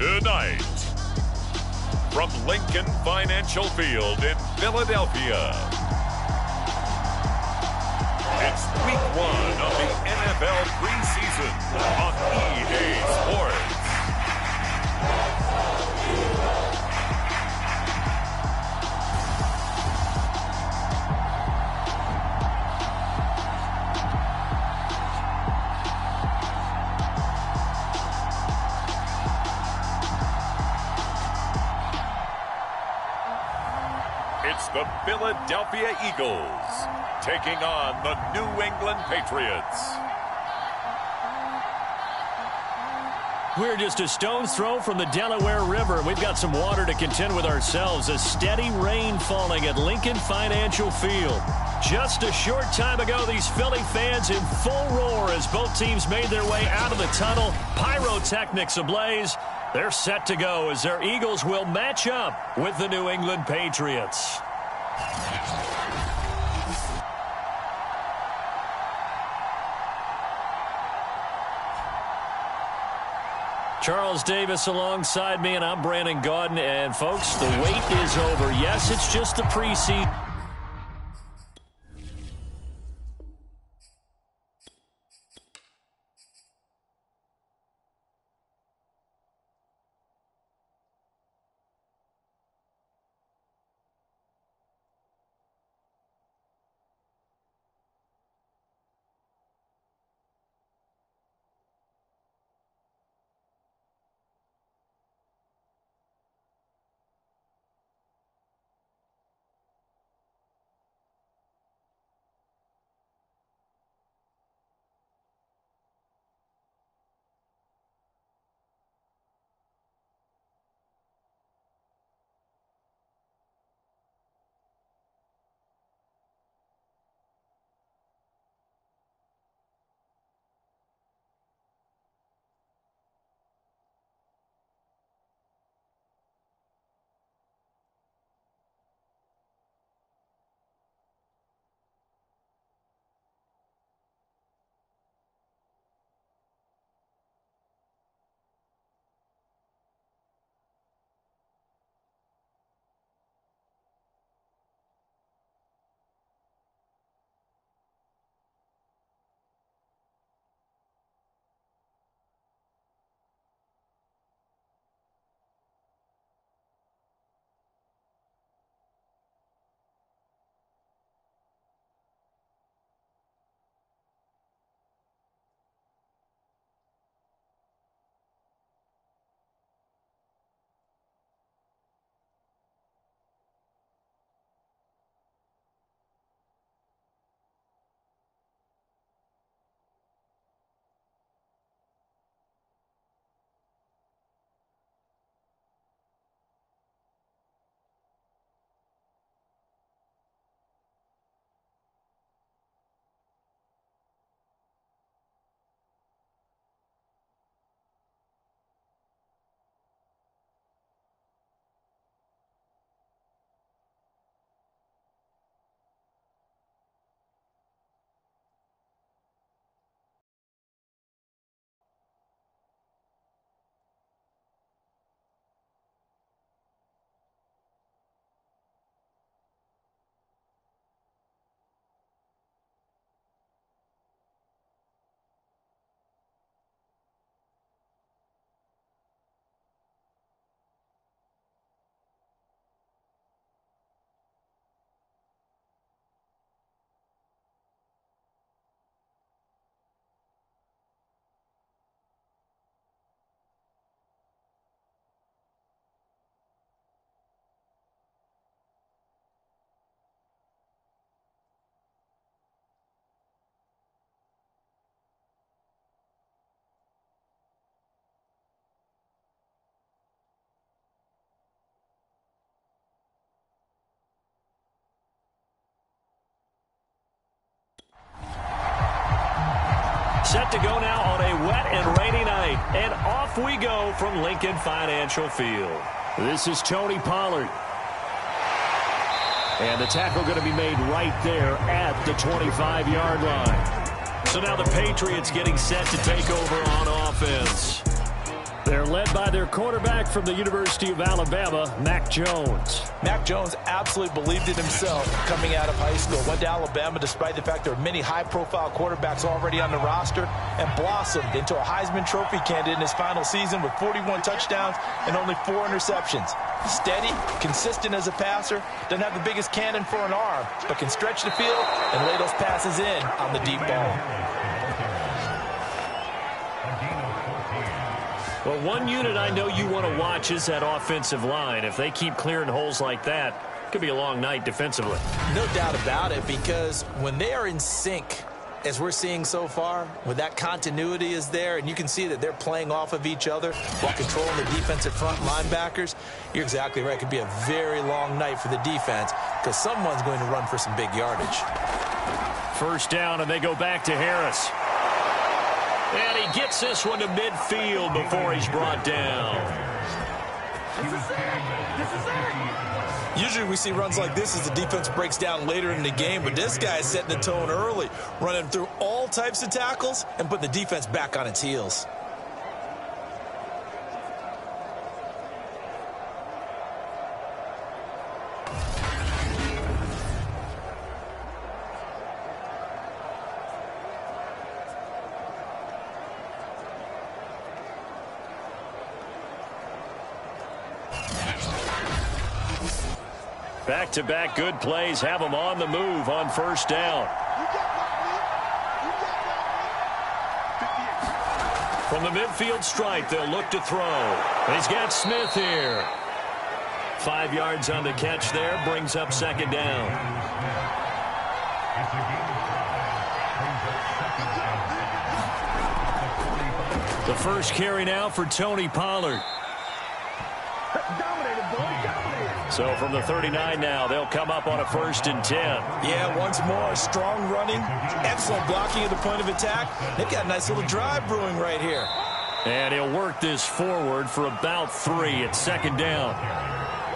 Tonight, from Lincoln Financial Field in Philadelphia, it's week 1 of the NFL preseason on EA Sports. It's the Philadelphia Eagles taking on the New England Patriots. We're just a stone's throw from the Delaware River. We've got some water to contend with ourselves. A steady rain falling at Lincoln Financial Field. Just a short time ago, these Philly fans in full roar as both teams made their way out of the tunnel. Pyrotechnics ablaze. They're set to go as their Eagles will match up with the New England Patriots. Charles Davis alongside me, and I'm Brandon Gaudin. And, folks, the wait is over. Yes, it's just the preseason. Set to go now on a wet and rainy night. And off we go from Lincoln Financial Field. This is Tony Pollard. And the tackle going to be made right there at the 25-yard line. So now the Patriots getting set to take over on offense. They're led by their quarterback from the University of Alabama, Mac Jones. Mac Jones absolutely believed in himself coming out of high school. Went to Alabama despite the fact there are many high-profile quarterbacks already on the roster, and blossomed into a Heisman Trophy candidate in his final season with 41 touchdowns and only 4 interceptions. Steady, consistent as a passer, doesn't have the biggest cannon for an arm, but can stretch the field and lay those passes in on the deep ball. Well, one unit I know you want to watch is that offensive line. If they keep clearing holes like that, it could be a long night defensively. No doubt about it, because when they are in sync, as we're seeing so far, when that continuity is there, and you can see that they're playing off of each other while controlling the defensive front linebackers, you're exactly right. It could be a very long night for the defense because someone's going to run for some big yardage. First down, and they go back to Harris. And he gets this one to midfield before he's brought down. Usually we see runs like this as the defense breaks down later in the game, but this guy is setting the tone early, running through all types of tackles and putting the defense back on its heels. Back-to-back good plays have them on the move on first down. From the midfield stripe, they'll look to throw. He's got Smith here. 5 yards on the catch there, brings up second down. The first carry now for Tony Pollard. So from the 39 now, they'll come up on a 1st and 10. Yeah, once more, strong running, excellent blocking at the point of attack. They've got a nice little drive brewing right here. And he'll work this forward for about 3 at second down.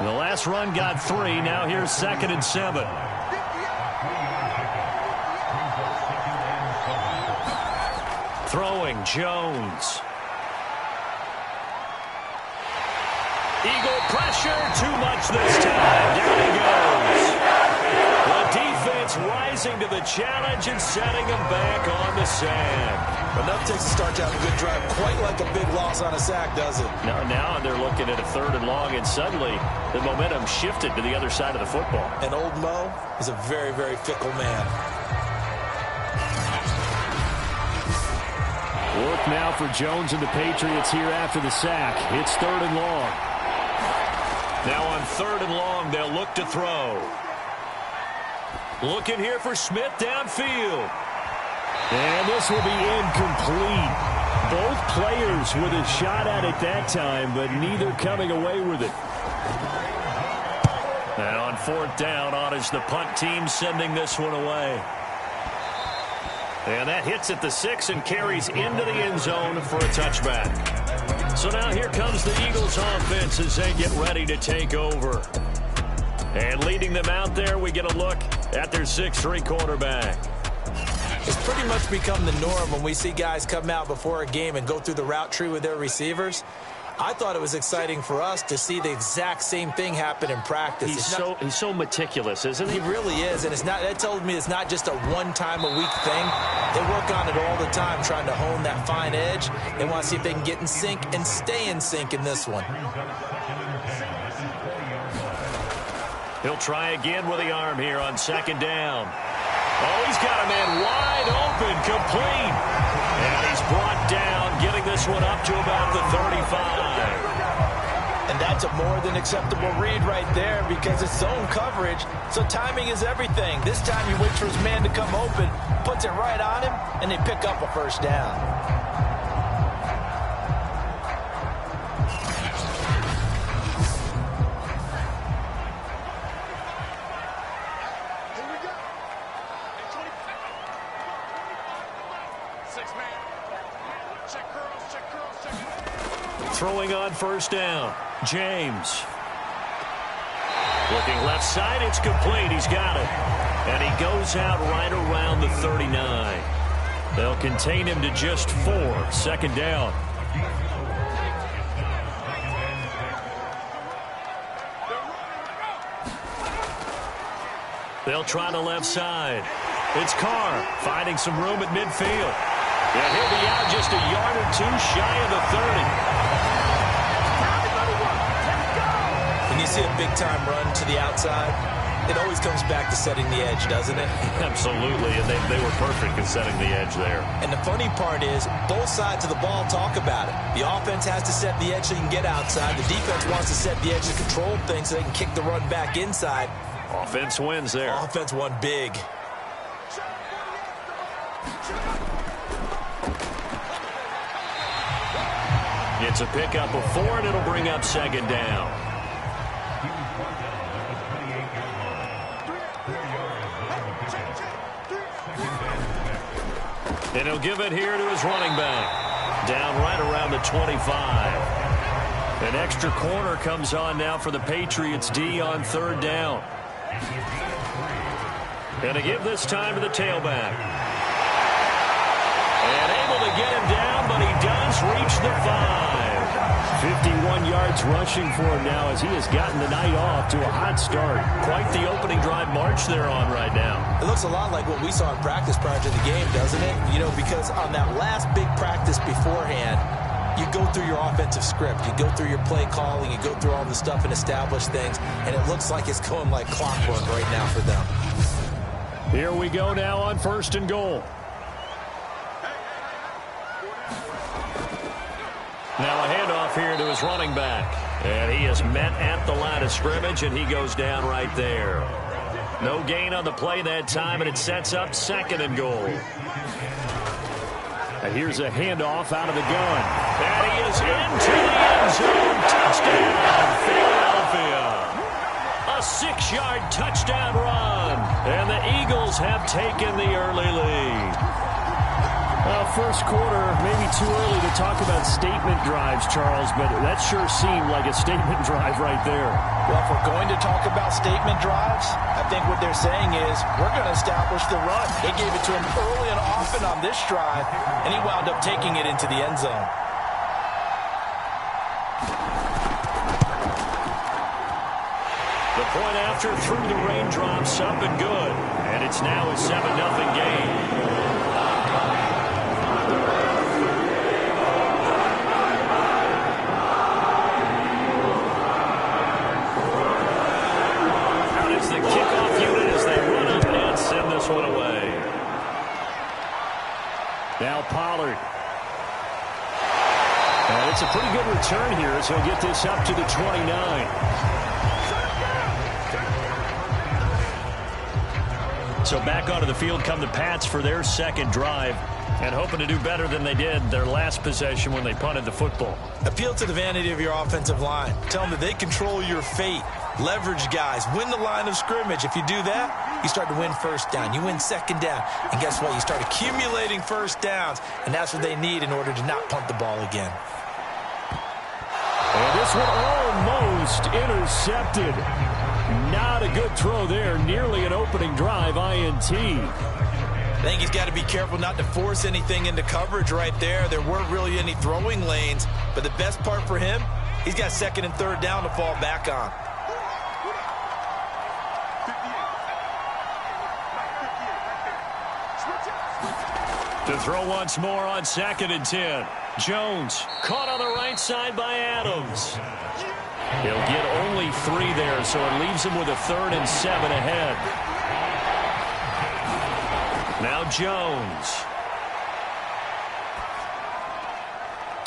The last run got 3. Now here's 2nd and 7. Throwing, Jones. Eagle pressure, too much this time. Down he goes. The defense rising to the challenge and setting them back on the sand. Enough takes to start to have a good drive, quite like a big loss on a sack, does it? Now they're looking at a 3rd and long, and suddenly the momentum shifted to the other side of the football. And old Mo is a very, very fickle man. Work now for Jones and the Patriots here after the sack. It's 3rd and long. Now on 3rd and long, they'll look to throw. Looking here for Smith downfield. And this will be incomplete. Both players with a shot at it that time, but neither coming away with it. And on 4th down, on is the punt team sending this one away. And that hits at the 6 and carries into the end zone for a touchback. So now here comes the Eagles offense as they get ready to take over. And leading them out there, we get a look at their 6'3" quarterback. It's pretty much become the norm when we see guys come out before a game and go through the route tree with their receivers. I thought it was exciting for us to see the exact same thing happen in practice. He's so meticulous, isn't he? He really is, and that tells me it's not just a one-time-a-week thing. They work on it all the time, trying to hone that fine edge. They want to see if they can get in sync and stay in sync in this one. He'll try again with the arm here on 2nd down. Oh, he's got a man wide open, complete. And he's brought down, getting this one up to about the 35. And that's a more than acceptable read right there because it's zone coverage, so timing is everything. This time you wait for his man to come open, puts it right on him, and they pick up a 1st down. Throwing on 1st down, James. Looking left side, it's complete. He's got it. And he goes out right around the 39. They'll contain him to just 4. 2nd down. They'll try the left side. It's Carr finding some room at midfield. And he'll be out just a yard or two shy of the 30. When you see a big-time run to the outside, it always comes back to setting the edge, doesn't it? Absolutely, and they were perfect in setting the edge there. And the funny part is, both sides of the ball talk about it. The offense has to set the edge so you can get outside. The defense wants to set the edge to control things so they can kick the run back inside. Offense wins there. Offense won big. It's a pickup of 4, and it'll bring up second down. And he'll give it here to his running back. Down right around the 25. An extra corner comes on now for the Patriots D on third down. Going to give this time to the tailback. And able to get him down, but he does reach the 5. 51 yards rushing for him now as he has gotten the night off to a hot start. Quite the opening drive march they're on right now. It looks a lot like what we saw in practice prior to the game, doesn't it? You know, because on that last big practice beforehand, you go through your offensive script. You go through your play calling. You go through all the stuff and establish things. And it looks like it's going like clockwork right now for them. Here we go now on 1st and goal. Now a handoff here to his running back. And he is met at the line of scrimmage, and he goes down right there. No gain on the play that time, and it sets up 2nd and goal. And here's a handoff out of the gun. And he is into the end zone. Touchdown, Philadelphia. A 6-yard touchdown run. And the Eagles have taken the early lead. First quarter, maybe too early to talk about statement drives, Charles, but that sure seemed like a statement drive right there. Well, if we're going to talk about statement drives, I think what they're saying is we're going to establish the run. They gave it to him early and often on this drive, and he wound up taking it into the end zone. The point after through the raindrops up and good, and it's now a 7-0 game. One away. Now Pollard. And it's a pretty good return here as he'll get this up to the 29. So back onto the field come the Pats for their second drive, and hoping to do better than they did their last possession when they punted the football. Appeal to the vanity of your offensive line. Tell them that they control your fate. Leverage guys. Win the line of scrimmage. If you do that, you start to win first down. You win second down. And guess what? You start accumulating first downs. And that's what they need in order to not punt the ball again. And this one almost intercepted. Not a good throw there. Nearly an opening drive INT. I think he's got to be careful not to force anything into coverage right there. There weren't really any throwing lanes. But the best part for him, he's got 2nd and 3rd down to fall back on. To throw once more on 2nd and 10. Jones caught on the right side by Adams. He'll get only 3 there, so it leaves him with a 3rd and 7 ahead. Now Jones.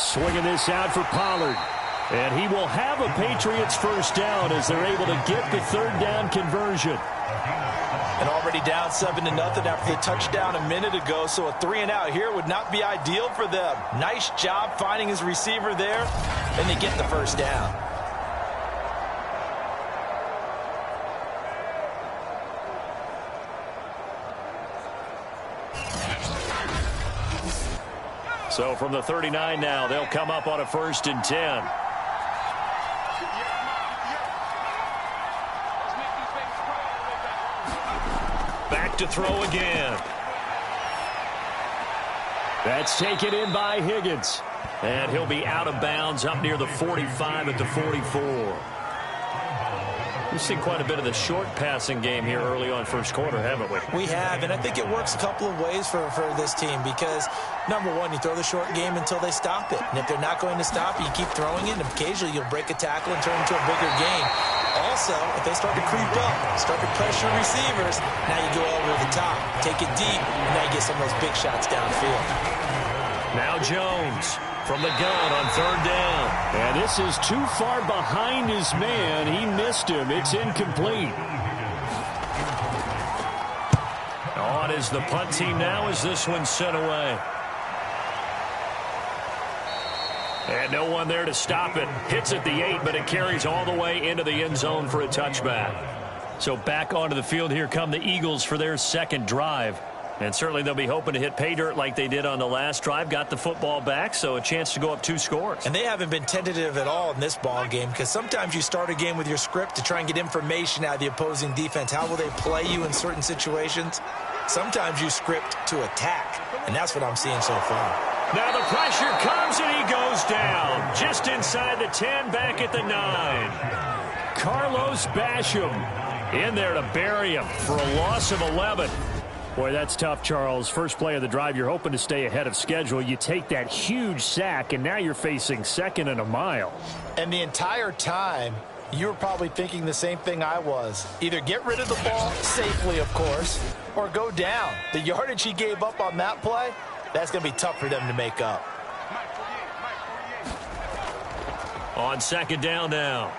Swinging this out for Pollard. And he will have a Patriots first down as they're able to get the 3rd down conversion. And already down 7-0 after the touchdown a minute ago, so a 3-and-out here would not be ideal for them. Nice job finding his receiver there, and they get the first down. So from the 39 now, they'll come up on a 1st and 10. Back to throw again. That's taken in by Higgins. And he'll be out of bounds up near the 45 at the 44. We've seen quite a bit of the short passing game here early on first quarter, haven't we? We have, and I think it works a couple of ways for this team because, number one, you throw the short game until they stop it. And if they're not going to stop it, you keep throwing it, and occasionally you'll break a tackle and turn it into a bigger game. Also, if they start to creep up, start to pressure receivers, now you go over the top, take it deep, and now you get some of those big shots downfield. Now Jones from the gun on third down. And this is too far behind his man. He missed him. It's incomplete. On is the punt team now as this one's sent away. And no one there to stop it. Hits at the 8, but it carries all the way into the end zone for a touchback. So back onto the field here come the Eagles for their second drive. And certainly they'll be hoping to hit pay dirt like they did on the last drive. Got the football back, so a chance to go up 2 scores. And they haven't been tentative at all in this ball game because sometimes you start a game with your script to try and get information out of the opposing defense. How will they play you in certain situations? Sometimes you script to attack, and that's what I'm seeing so far. Now the pressure comes, and he goes down. Just inside the 10, back at the 9. Carlos Basham in there to bury him for a loss of 11. Boy, that's tough, Charles. First play of the drive, you're hoping to stay ahead of schedule. You take that huge sack, and now you're facing 2nd and a mile. And the entire time, you were probably thinking the same thing I was. Either get rid of the ball safely, of course, or go down. The yardage he gave up on that play, that's going to be tough for them to make up. On second down now,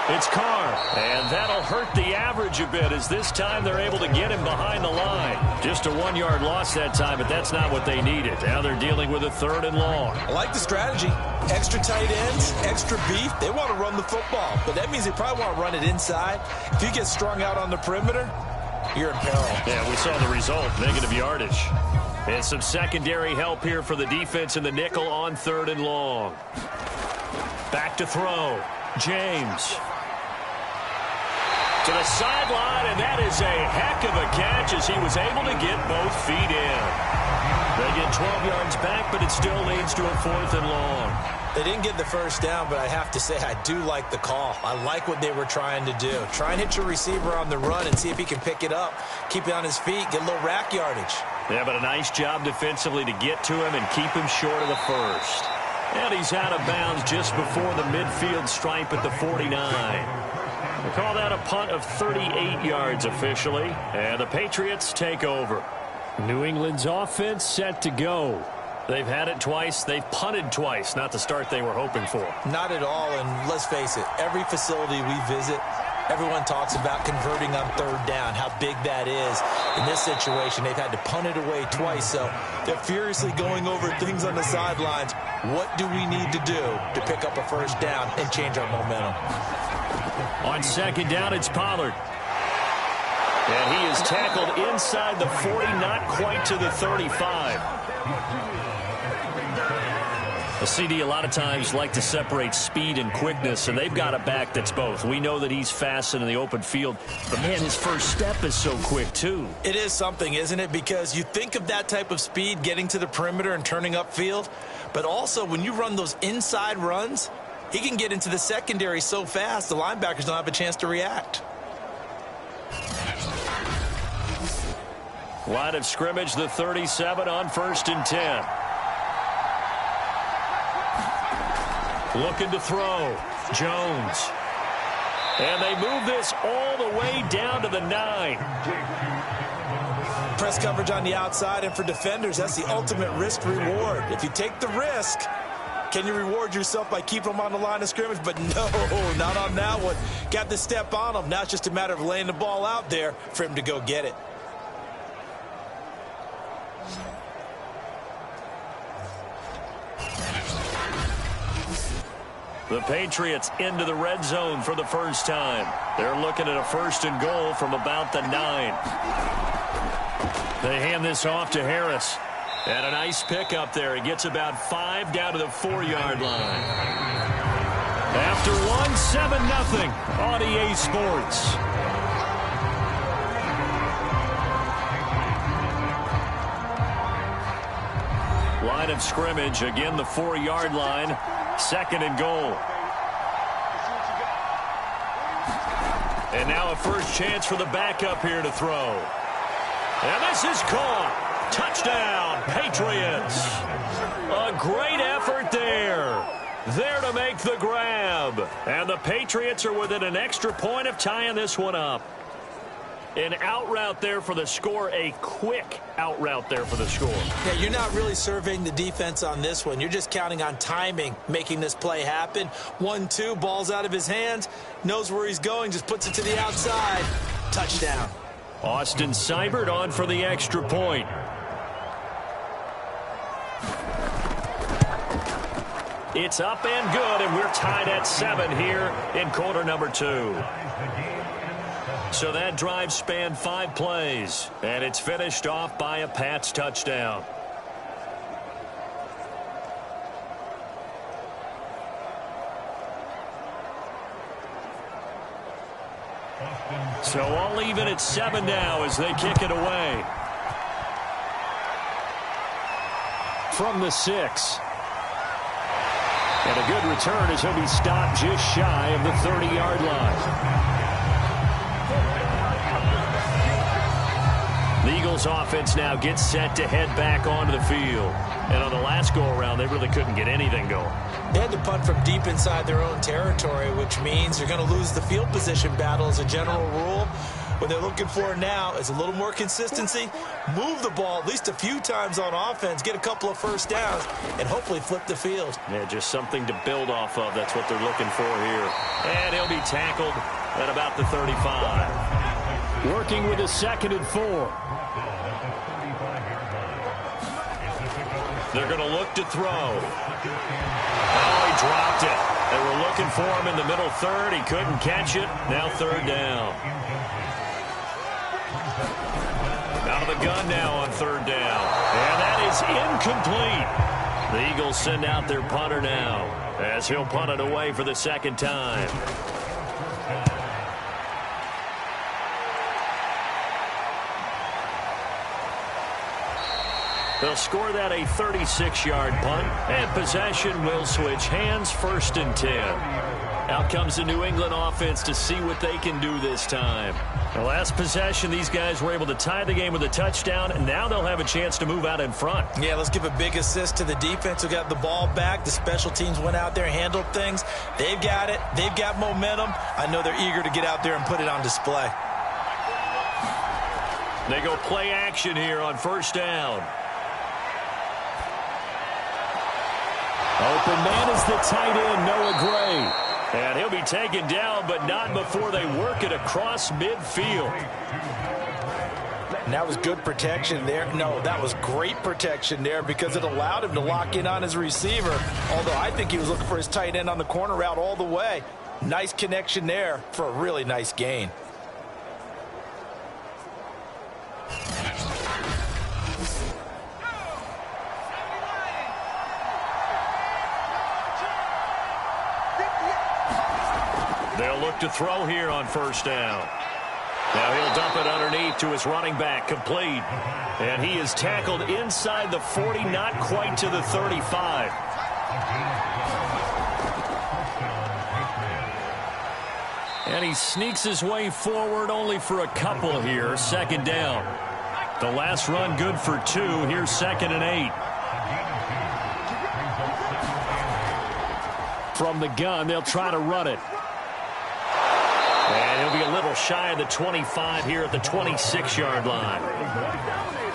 it's Carr. And that'll hurt the average a bit as this time they're able to get him behind the line. Just a 1-yard loss that time, but that's not what they needed. Now they're dealing with a 3rd and long. I like the strategy. Extra tight ends, extra beef. They want to run the football, but that means they probably want to run it inside. If you get strung out on the perimeter, you're in peril. Yeah, we saw the result, negative yardage. And some secondary help here for the defense in the nickel on 3rd and long. Back to throw. James. To the sideline, and that is a heck of a catch as he was able to get both feet in. They get 12 yards back, but it still leads to a 4th and long. They didn't get the first down, but I have to say I do like the call. I like what they were trying to do. Try and hit your receiver on the run and see if he can pick it up. Keep it on his feet, get a little rack yardage. Yeah, but a nice job defensively to get to him and keep him short of the first. And he's out of bounds just before the midfield stripe at the 49. We call that a punt of 38 yards officially, and the Patriots take over. New England's offense set to go. They've had it twice. They've punted twice. Not the start they were hoping for. Not at all, and let's face it, every facility we visit, everyone talks about converting on 3rd down, how big that is. In this situation, they've had to punt it away twice, so they're furiously going over things on the sidelines. What do we need to do to pick up a 1st down and change our momentum? On second down, it's Pollard. And he is tackled inside the 40, not quite to the 35. A CD a lot of times like to separate speed and quickness, and they've got a back that's both. We know that he's fast in the open field, but man, his first step is so quick too. It is something, isn't it? Because you think of that type of speed getting to the perimeter and turning upfield, but also when you run those inside runs, he can get into the secondary so fast the linebackers don't have a chance to react. Line of scrimmage, the 37 on 1st and 10. Looking to throw. Jones. And they move this all the way down to the 9. Press coverage on the outside, and for defenders, that's the ultimate risk-reward. If you take the risk, can you reward yourself by keeping them on the line of scrimmage? But no, not on that one. Got the step on him. Now it's just a matter of laying the ball out there for him to go get it. The Patriots into the red zone for the first time. They're looking at a 1st and goal from about the 9. They hand this off to Harris. And a nice pick up there. He gets about 5 down to the 4-yard line. After one, 7-0 on EA Sports. Line of scrimmage, again the 4-yard line. 2nd and goal. And now a first chance for the backup here to throw. And this is caught. Touchdown, Patriots. A great effort there. There to make the grab. And the Patriots are within an extra point of tying this one up. An out route there for the score, a quick out route there for the score. Yeah, you're not really surveying the defense on this one. You're just counting on timing, making this play happen. 1-2, ball's out of his hands, knows where he's going, just puts it to the outside. Touchdown. Austin Seibert on for the extra point. It's up and good, and we're tied at 7 here in quarter number 2. So that drive spanned 5 plays, and it's finished off by a Pats touchdown. So all even at 7 now as they kick it away. From the 6. And a good return as he'll be stopped just shy of the 30-yard line. The Eagles offense now gets set to head back onto the field. And on the last go-around, they really couldn't get anything going. They had to punt from deep inside their own territory, which means you're going to lose the field position battle as a general rule. What they're looking for now is a little more consistency, move the ball at least a few times on offense, get a couple of first downs, and hopefully flip the field. Yeah, just something to build off of. That's what they're looking for here. And he'll be tackled at about the 35. Working with a 2nd and 4. They're going to look to throw. Oh, he dropped it. They were looking for him in the middle third. He couldn't catch it. Now 3rd down. Out of the gun now on 3rd down. And that is incomplete. The Eagles send out their punter now as he'll punt it away for the 2nd time. They'll score that a 36-yard punt, and possession will switch hands, 1st and 10. Out comes the New England offense to see what they can do this time. The last possession, these guys were able to tie the game with a touchdown, and now they'll have a chance to move out in front. Yeah, let's give a big assist to the defense who got the ball back. The special teams went out there and handled things. They've got it. They've got momentum. I know they're eager to get out there and put it on display. They go play action here on 1st down. Open man is the tight end, Noah Gray. And he'll be taken down, but not before they work it across midfield. And that was good protection there. No, that was great protection there because it allowed him to lock in on his receiver. Although I think he was looking for his tight end on the corner route all the way. Nice connection there for a really nice gain. They'll look to throw here on 1st down. Now he'll dump it underneath to his running back, complete. And he is tackled inside the 40, not quite to the 35. And he sneaks his way forward only for a couple here, 2nd down. The last run good for 2. Here's 2nd and 8. From the gun, they'll try to run it. And he'll be a little shy of the 25 here at the 26-yard line.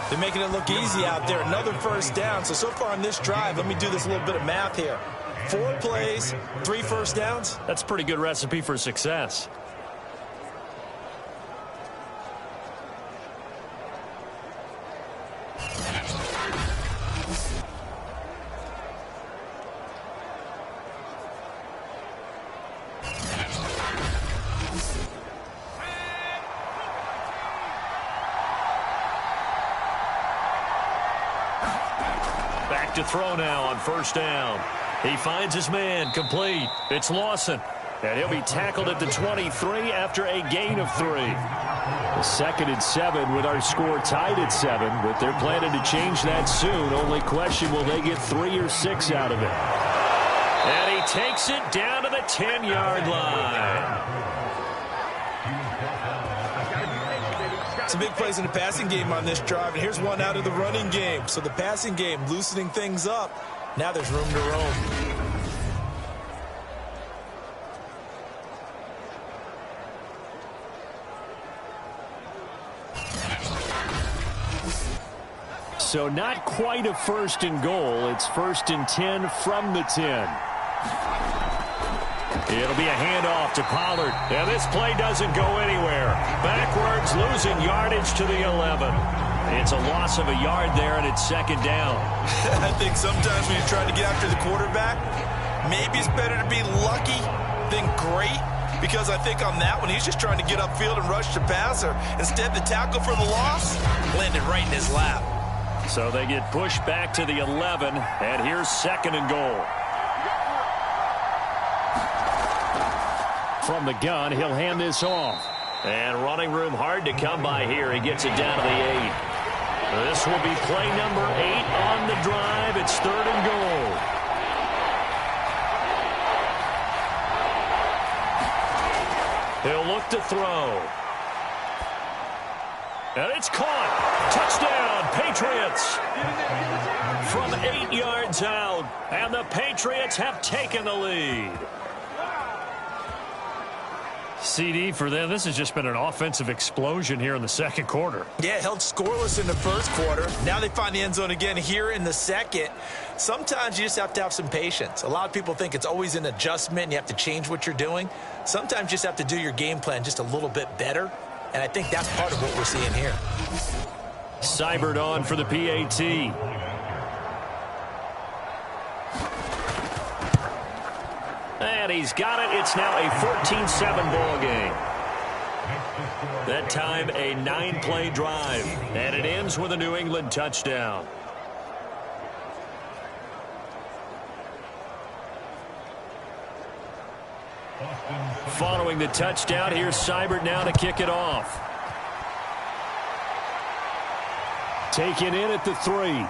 They're making it look easy out there. Another 1st down. So far on this drive, let me do this little bit of math here. 4 plays, 3 first downs. That's a pretty good recipe for success. To throw now on 1st down. He finds his man, complete. It's Lawson. And he'll be tackled at the 23 after a gain of 3. The 2nd and 7 with our score tied at 7, but they're planning to change that soon. Only question, will they get 3 or 6 out of it? And he takes it down to the 10-yard line. Some big plays in the passing game on this drive, and here's one out of the running game. So the passing game loosening things up. Now there's room to roam. So not quite a first and goal. It's 1st and 10 from the 10. It'll be a handoff to Pollard. And this play doesn't go anywhere. Backwards, losing yardage to the 11. It's a loss of a yard there, and it's 2nd down. I think sometimes when you're trying to get after the quarterback, maybe it's better to be lucky than great. Because I think on that one, he's just trying to get upfield and rush the passer. Instead, the tackle for the loss landed right in his lap. So they get pushed back to the 11, and here's 2nd and goal. From the gun, he'll hand this off. And running room hard to come by here. He gets it down to the 8. This will be play number 8 on the drive. It's 3rd and goal. He'll look to throw. And it's caught. Touchdown, Patriots. From 8 yards out. And the Patriots have taken the lead. CD for them. This has just been an offensive explosion here in the 2nd quarter. Yeah, held scoreless in the 1st quarter. Now they find the end zone again here in the 2nd. Sometimes you just have to have some patience. A lot of people think it's always an adjustment and you have to change what you're doing. Sometimes you just have to do your game plan just a little bit better. And I think that's part of what we're seeing here. Seibert on for the PAT. And he's got it. It's now a 14-7 ball game. That time a 9-play drive. And it ends with a New England touchdown. Following the touchdown, here's Seibert now to kick it off. Taken in at the 3.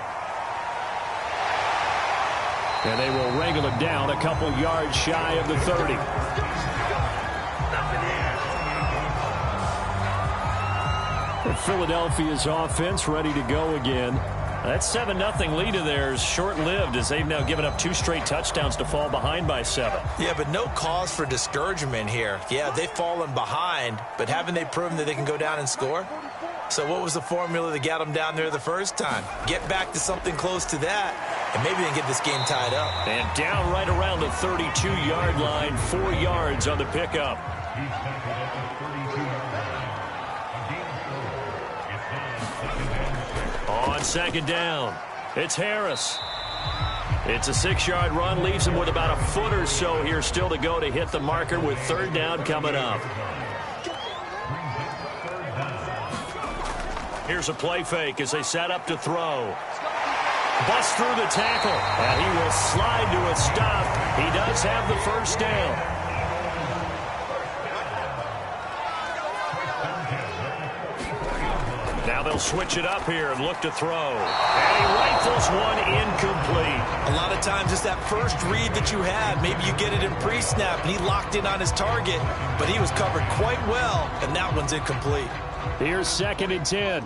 And they will wrangle it down a couple yards shy of the 30. Philadelphia's offense ready to go again. That 7-0 lead of theirs short-lived as they've now given up 2 straight touchdowns to fall behind by 7. Yeah, but no cause for discouragement here. Yeah, they've fallen behind, but haven't they proven that they can go down and score? So what was the formula that got them down there the first time? Get back to something close to that, and maybe they can get this game tied up. And down right around the 32-yard line, 4 yards on the pickup. On 2nd down, it's Harris. It's a 6-yard run, leaves him with about a foot or so here still to go to hit the marker with 3rd down coming up. Here's a play fake as they set up to throw. Busts through the tackle, and he will slide to a stop. He does have the 1st down. Now they'll switch it up here and look to throw. And he rifles one incomplete. A lot of times it's that first read that you had. Maybe you get it in pre-snap, and he locked in on his target, but he was covered quite well, and that one's incomplete. Here's 2nd and 10.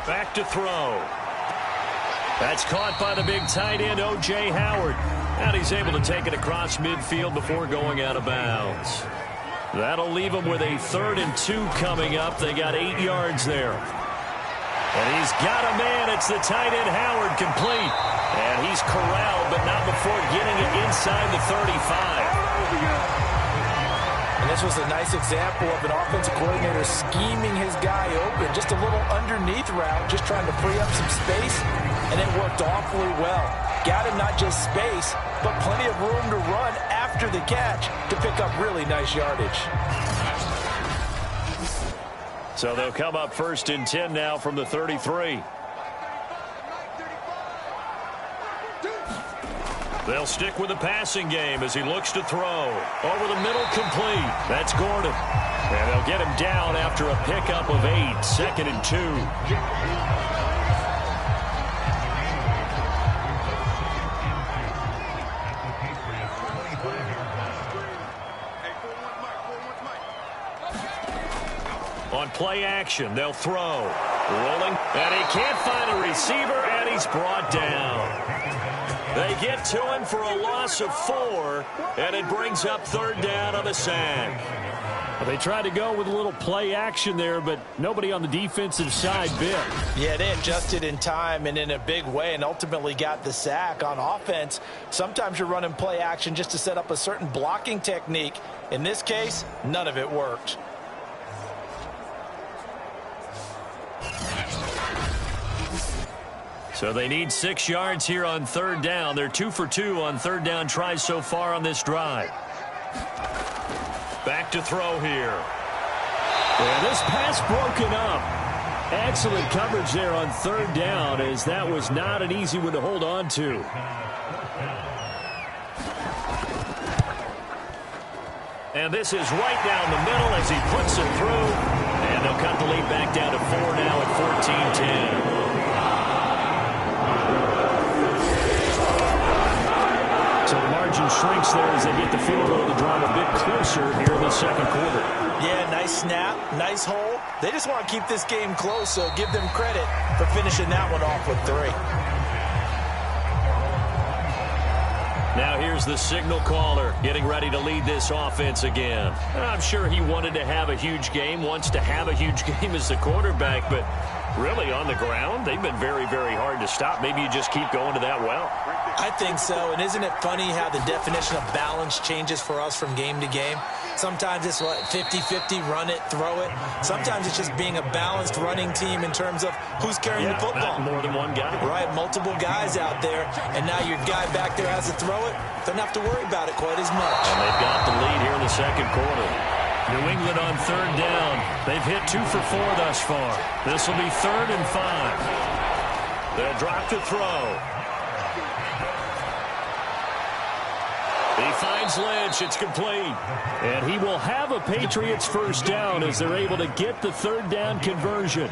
Back to throw. That's caught by the big tight end, O.J. Howard. And he's able to take it across midfield before going out of bounds. That'll leave him with a 3rd and 2 coming up. They got 8 yards there. And he's got a man. It's the tight end, Howard, complete. And he's corralled, but not before getting it inside the 35. And this was a nice example of an offensive coordinator scheming his guy open. Just a little underneath route, just trying to free up some space, and it worked awfully well. Got him not just space, but plenty of room to run after the catch to pick up really nice yardage. So they'll come up 1st and 10 now from the 33. They'll stick with the passing game as he looks to throw. Over the middle, complete. That's Gordon. And they'll get him down after a pickup of 8. 2nd and 2. action. They'll throw. Rolling. And he can't find a receiver, and he's brought down. They get to him for a loss of 4, and it brings up 3rd down on the sack. Well, they tried to go with a little play action there, but nobody on the defensive side bit. Yeah, they adjusted in time and in a big way and ultimately got the sack. On offense, sometimes you're running play action just to set up a certain blocking technique. In this case, none of it worked. So they need 6 yards here on 3rd down. They're 2 for 2 on 3rd down tries so far on this drive. Back to throw here. Yeah, this pass broken up. Excellent coverage there on 3rd down, as that was not an easy one to hold on to. And this is right down the middle as he puts it through. And they'll cut the lead back down to 4 now at 14-10. So the margin shrinks there as they get the field goal to drive a bit closer here in the 2nd quarter. Yeah, nice snap, nice hole. They just want to keep this game close, so give them credit for finishing that one off with 3. Now here's the signal caller getting ready to lead this offense again. I'm sure he wanted to have a huge game, wants to have a huge game as the quarterback, but really on the ground, they've been very, very hard to stop. Maybe you just keep going to that well. I think so, and isn't it funny how the definition of balance changes for us from game to game? Sometimes it's 50-50, run it, throw it. Sometimes it's just being a balanced running team in terms of who's carrying the football. Not more than one guy. Right, multiple guys out there, and now your guy back there has to throw it. Don't have to worry about it quite as much. And they've got the lead here in the 2nd quarter. New England on 3rd down. They've hit 2 for 4 thus far. This will be 3rd and 5. They'll drop to throw. He finds Lynch. It's complete. And he will have a Patriots 1st down as they're able to get the 3rd down conversion.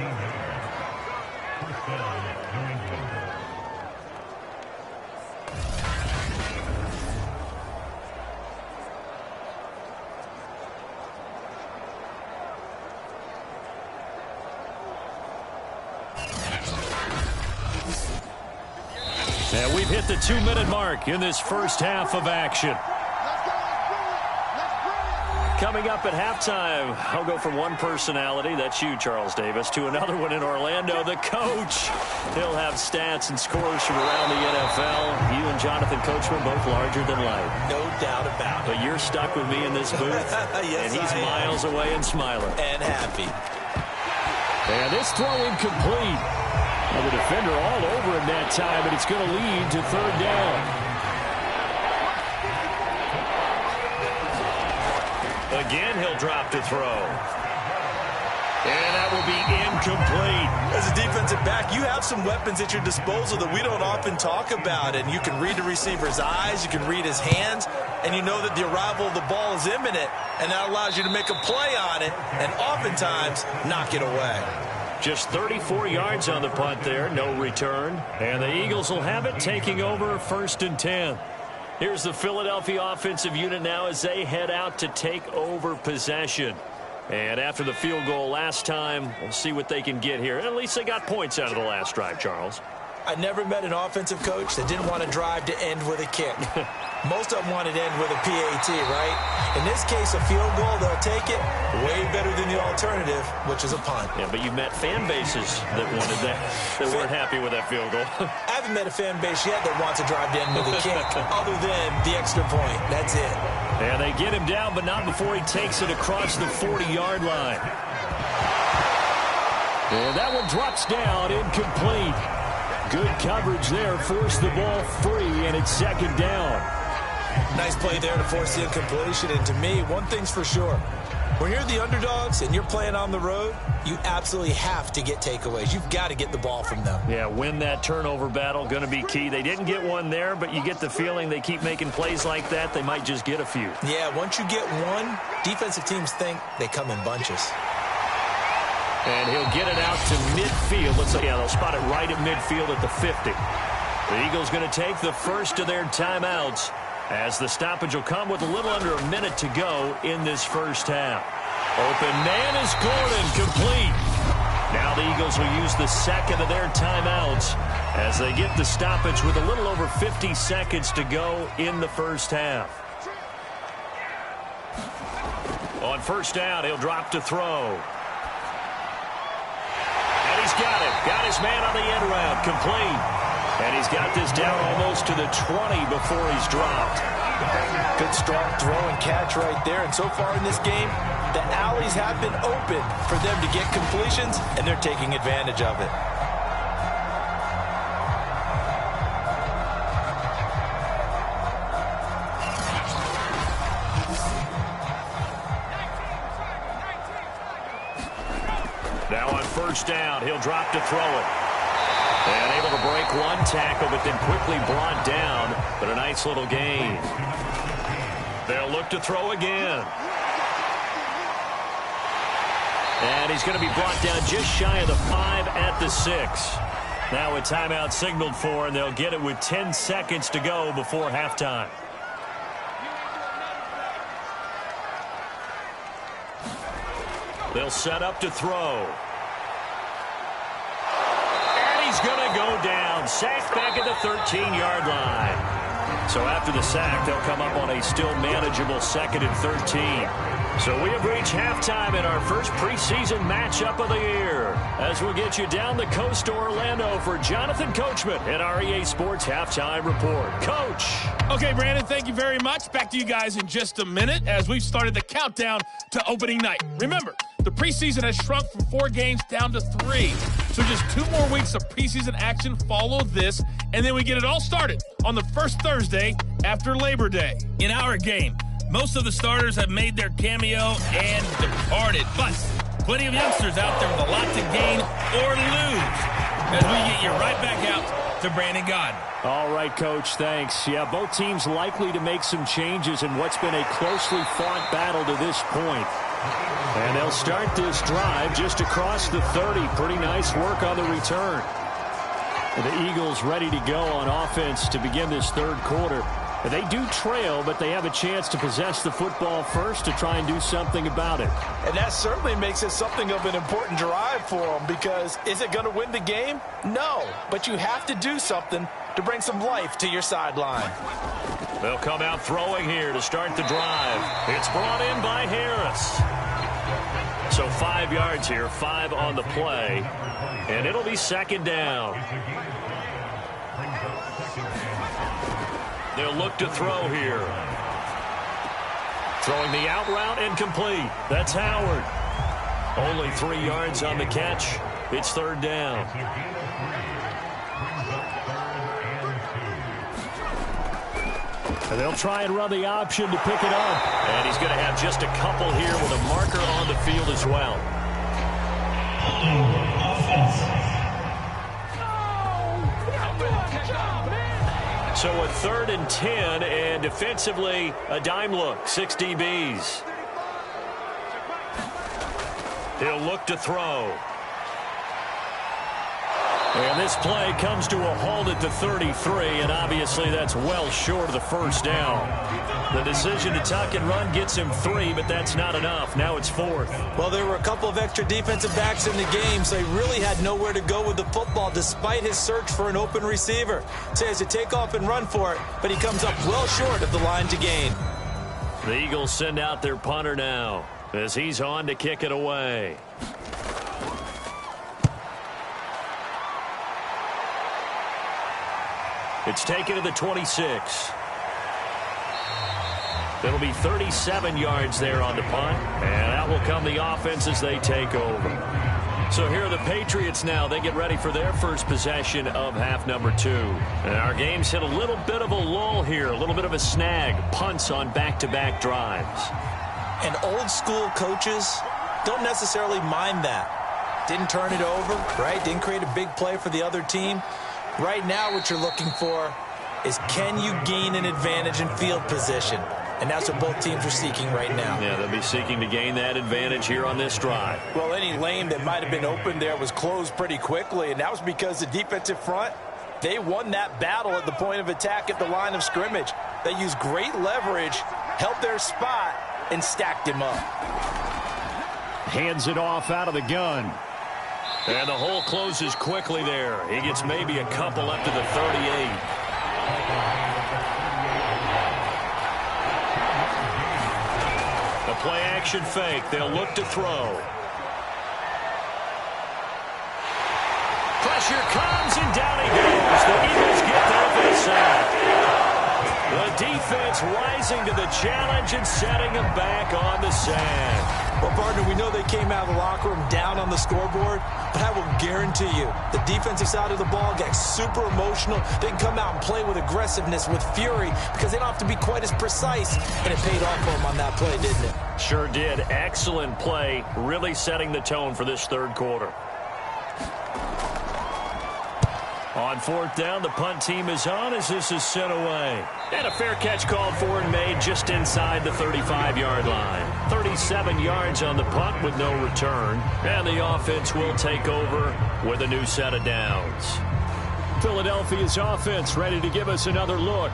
And we've hit the 2-minute mark in this first half of action. Coming up at halftime, I'll go from one personality, that's you, Charles Davis, to another one in Orlando, the coach. He'll have stats and scores from around the NFL. You and Jonathan Coachman both larger than life. No doubt about it. But you're stuck with me in this booth, yes, and he's miles away and smiling. And happy. And this throw incomplete. The defender all over him that time, and it's going to lead to 3rd down. Again, he'll drop to throw. And that will be incomplete. As a defensive back, you have some weapons at your disposal that we don't often talk about. And you can read the receiver's eyes, you can read his hands, and you know that the arrival of the ball is imminent. And that allows you to make a play on it and oftentimes knock it away. Just 34 yards on the punt there, no return. And the Eagles will have it, taking over 1st and 10. Here's the Philadelphia offensive unit now as they head out to take over possession. And after the field goal last time, we'll see what they can get here. At least they got points out of the last drive, Charles. I never met an offensive coach that didn't want to drive to end with a kick. Most of them wanted to end with a PAT, right? In this case, a field goal, they'll take it way better than the alternative, which is a punt. Yeah, but you've met fan bases that wanted that, that weren't happy with that field goal. I haven't met a fan base yet that wants to drive to end with a kick, other than the extra point. That's it. And they get him down, but not before he takes it across the 40-yard line. And that one drops down, incomplete. Good coverage there, forced the ball free, and it's 2nd down. Nice play there to force the incompletion. And to me, one thing's for sure. When you're the underdogs and you're playing on the road, you absolutely have to get takeaways. You've got to get the ball from them. Yeah, win that turnover battle, going to be key. They didn't get one there, but you get the feeling they keep making plays like that, they might just get a few. Yeah, once you get one, defensive teams think they come in bunches. And he'll get it out to midfield. Let's say, yeah, they'll spot it right at midfield at the 50. The Eagles going to take the first of their timeouts as the stoppage will come with a little under a minute to go in this first half. Open man is Gordon, complete. Now the Eagles will use the second of their timeouts as they get the stoppage with a little over 50 seconds to go in the first half. On first down, he'll drop to throw. And he's got it. Got his man on the end route. Complete. And he's got this down almost to the 20 before he's dropped. Good strong throw and catch right there. And so far in this game, the alleys have been open for them to get completions, and they're taking advantage of it. Now on first down, he'll drop to throw it. And able to break one tackle, but then quickly brought down. But a nice little gain. They'll look to throw again. And he's going to be brought down just shy of the 5 at the 6. Now a timeout signaled for, and they'll get it with 10 seconds to go before halftime. They'll set up to throw. And he's going to go down. Sacked back at the 13-yard line. So after the sack, they'll come up on a still manageable 2nd and 13. So we have reached halftime in our first preseason matchup of the year, as we'll get you down the coast to Orlando for Jonathan Coachman at our EA Sports Halftime Report. Coach. Okay, Brandon, thank you very much. Back to you guys in just a minute as we've started the countdown to opening night. Remember, the preseason has shrunk from 4 games down to 3. So just 2 more weeks of preseason action follow this, and then we get it all started on the first Thursday after Labor Day. In our game, most of the starters have made their cameo and departed, but plenty of youngsters out there with a lot to gain or lose as we get you right back out to Brandon Gaudin. All right, Coach, thanks. Yeah, both teams likely to make some changes in what's been a closely fought battle to this point. And they'll start this drive just across the 30. Pretty nice work on the return. The Eagles ready to go on offense to begin this third quarter. They do trail, but they have a chance to possess the football first to try and do something about it. And that certainly makes it something of an important drive for them, because is it going to win the game? No, but you have to do something to bring some life to your sideline. They'll come out throwing here to start the drive. It's brought in by Harris. So 5 yards here, 5 on the play, and it'll be 2nd down. They'll look to throw here. Throwing the out route and complete. That's Howard. Only 3 yards on the catch. It's 3rd down. And they'll try and run the option to pick it up. And he's going to have just a couple here with a marker on the field as well. So a 3rd and 10, and defensively a dime look, 6 DBs. He'll look to throw. And this play comes to a halt at the 33, and obviously that's well short of the first down. The decision to tuck and run gets him 3, but that's not enough. Now it's 4th. Well, there were a couple of extra defensive backs in the game, so he really had nowhere to go with the football despite his search for an open receiver. So he has to take off and run for it, but he comes up well short of the line to gain. The Eagles send out their punter now as he's on to kick it away. It's taken to the 26. It'll be 37 yards there on the punt, and that will come the offense as they take over. So here are the Patriots now. They get ready for their first possession of half number 2. And our game's hit a little bit of a lull here, a little bit of a snag. Punts on back-to-back drives. And old school coaches don't necessarily mind that. Didn't turn it over, right? Didn't create a big play for the other team. Right now what you're looking for is, can you gain an advantage in field position? And that's what both teams are seeking right now. Yeah, they'll be seeking to gain that advantage here on this drive. Well, any lane that might have been open there was closed pretty quickly, and that was because the defensive front, they won that battle at the point of attack at the line of scrimmage. They used great leverage, held their spot, and stacked him up. Hands it off out of the gun. And the hole closes quickly there. He gets maybe a couple up to the 38. The play action fake. They'll look to throw. Pressure comes and down he goes. The Eagles get there for the sack. The defense rising to the challenge and setting them back on the sand. Well, partner, we know they came out of the locker room down on the scoreboard, but I will guarantee you the defensive side of the ball got super emotional. They can come out and play with aggressiveness, with fury, because they don't have to be quite as precise, and it paid off for them on that play, didn't it? Sure did. Excellent play, really setting the tone for this third quarter. On fourth down, the punt team is on as this is sent away. And a fair catch called for and made just inside the 35-yard line. 37 yards on the punt with no return. And the offense will take over with a new set of downs. Philadelphia's offense ready to give us another look.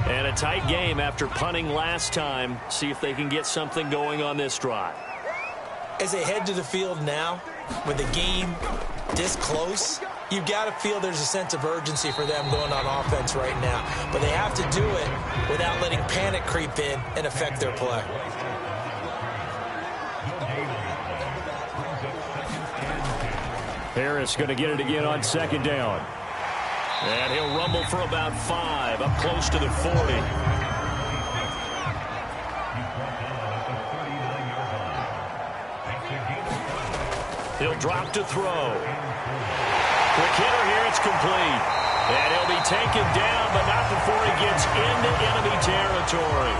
And a tight game after punting last time. See if they can get something going on this drive. As they head to the field now, with the game this close, you've got to feel there's a sense of urgency for them going on offense right now. But they have to do it without letting panic creep in and affect their play. Harris going to get it again on second down. And he'll rumble for about 5, up close to the 40. He'll drop to throw. Quick hitter here, it's complete. And he'll be taken down, but not before he gets into enemy territory.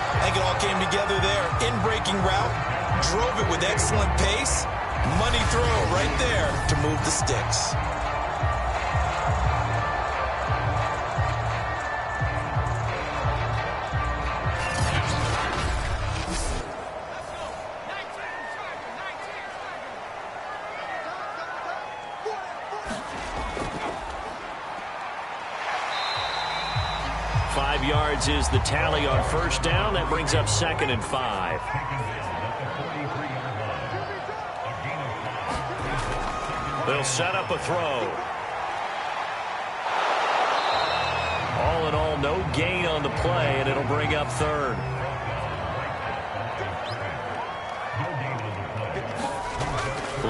I think it all came together there. In-breaking route, drove it with excellent pace. Money throw right there to move the sticks. Yards is the tally on first down. That brings up 2nd and 5. They'll set up a throw. All in all, no gain on the play, and it'll bring up 3rd.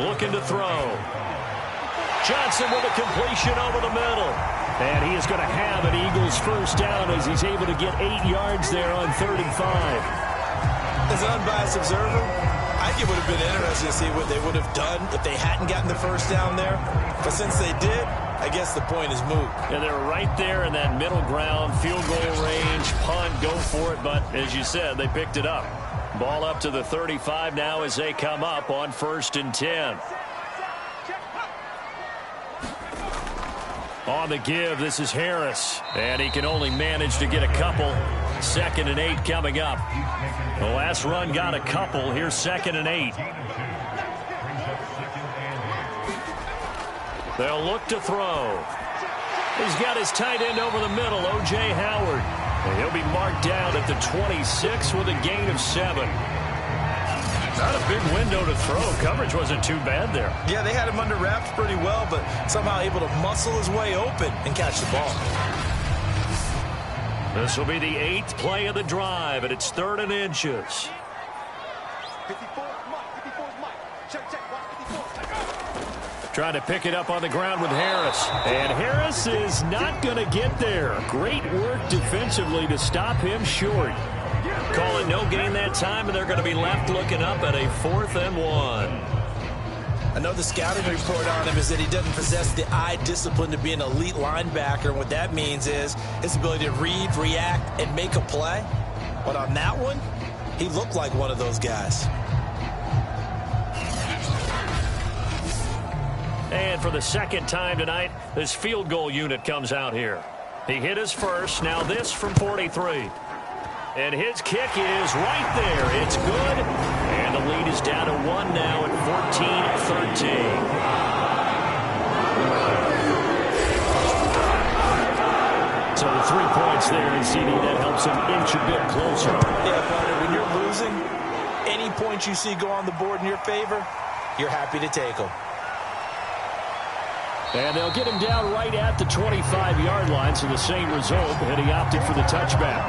Looking to throw. Johnson with a completion over the middle. And he is going to have an Eagles first down as he's able to get 8 yards there on 3rd and 5. As an unbiased observer, I think it would have been interesting to see what they would have done if they hadn't gotten the first down there. But since they did, I guess the point is moot. And they're right there in that middle ground, field goal range, punt, go for it. But as you said, they picked it up. Ball up to the 35 now as they come up on 1st and 10. On the give, this is Harris. And he can only manage to get a couple. 2nd and 8 coming up. The last run got a couple. Here's 2nd and 8. They'll look to throw. He's got his tight end over the middle, O.J. Howard. And he'll be marked down at the 26 with a gain of 7. Not a big window to throw. Coverage wasn't too bad there. Yeah, they had him under wraps pretty well, but somehow able to muscle his way open and catch the ball. This will be the 8th play of the drive, and it's 3rd and inches. Trying to pick it up on the ground with Harris. And Harris is not going to get there. Great work defensively to stop him short. Call it no gain that time, and they're going to be left looking up at a 4th and 1. I know the scouting report on him is that he doesn't possess the eye discipline to be an elite linebacker. And what that means is his ability to read, react, and make a play. But on that one, he looked like one of those guys. And for the 2nd time tonight, this field goal unit comes out here. He hit his first. Now this from 43. And his kick is right there. It's good. And the lead is down to 1 now at 14-13. So the 3 points there, and CD, that helps him inch a bit closer. Yeah, partner, when you're losing, any points you see go on the board in your favor, you're happy to take them. And they'll get him down right at the 25-yard line, so the same result, and he opted for the touchback.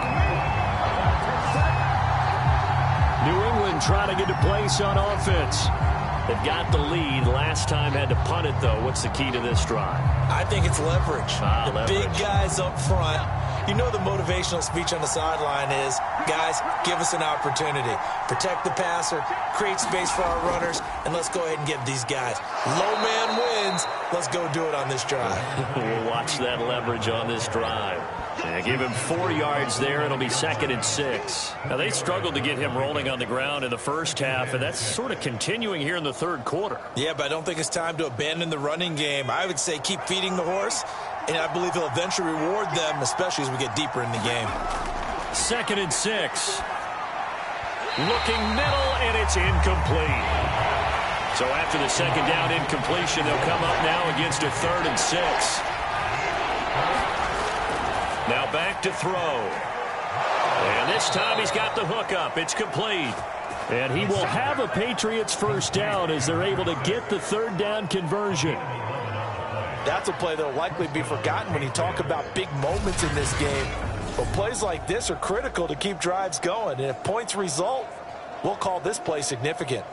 New England trying to get a place on offense. They've got the lead. Last time had to punt it, though. What's the key to this drive? I think it's leverage. The leverage. Big guys up front. You know the motivational speech on the sideline is, guys, give us an opportunity. Protect the passer, create space for our runners, and let's go ahead and give these guys. Low man wins. Let's go do it on this drive. We'll watch that leverage on this drive. And give him 4 yards there. It'll be 2nd and 6. Now, they struggled to get him rolling on the ground in the first half, and that's sort of continuing here in the third quarter. Yeah, but I don't think it's time to abandon the running game. I would say keep feeding the horse, and I believe he'll eventually reward them, especially as we get deeper in the game. 2nd and 6. Looking middle, and it's incomplete. So after the second down incompletion, they'll come up now against a 3rd and 6. Now back to throw. And this time he's got the hook up. It's complete. And he will have a Patriots first down as they're able to get the 3rd down conversion. That's a play that will likely be forgotten when you talk about big moments in this game. But plays like this are critical to keep drives going. And if points result, we'll call this play significant.